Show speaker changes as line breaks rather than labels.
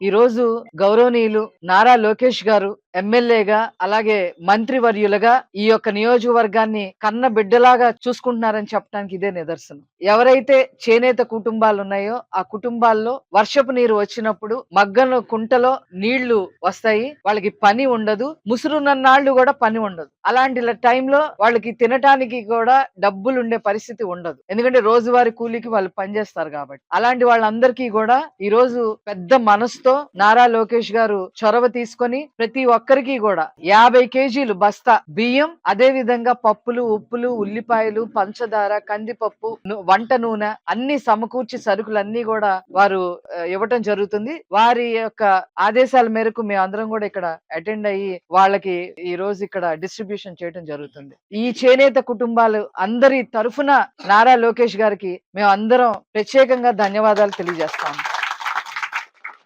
ఈ రోజు గౌరవనీయులు నారా లోకేష్ గారు ఎమ్మెల్యేగా అలాగే మంత్రివర్యులుగా ఈ యొక్క నియోజకవర్గాన్ని కన్న బిడ్డలాగా చూసుకుంటున్నారని చెప్పడానికి ఇదే నిదర్శనం. ఎవరైతే చేనేత కుటుంబాలు ఉన్నాయో ఆ కుటుంబాల్లో వర్షపు నీరు వచ్చినప్పుడు మగ్గన కుంటలో నీళ్లు వస్తాయి, వాళ్ళకి పని ఉండదు, ముసురున్నన్నాళ్ళు కూడా పని ఉండదు. అలాంటి టైంలో వాళ్ళకి తినటానికి కూడా డబ్బులు ఉండే పరిస్థితి ఉండదు, ఎందుకంటే రోజువారీ కూలీకి వాళ్ళు పనిచేస్తారు కాబట్టి. అలాంటి వాళ్ళందరికీ కూడా ఈ రోజు పెద్ద మనసుతో నారా లోకేష్ గారు చొరవ తీసుకొని ప్రతి ఒక్కరికి కూడా 50 కేజీలు బస్తా బియ్యం, అదే విధంగా పప్పులు, ఉప్పులు, ఉల్లిపాయలు, పంచదార, కందిపప్పు, వంట నూనె అన్ని సమకూర్చి సరుకులన్నీ కూడా వారు ఇవ్వటం జరుగుతుంది. వారి యొక్క ఆదేశాల మేరకు మేము అందరం కూడా ఇక్కడ అటెండ్ అయ్యి వాళ్ళకి ఈ రోజు ఇక్కడ డిస్ట్రిబ్యూషన్ చేయడం జరుగుతుంది. ఈ చేనేత కుటుంబాలు అందరి తరఫున నారా లోకేష్ గారికి మేము అందరం ప్రత్యేకంగా ధన్యవాదాలు తెలియజేస్తాము.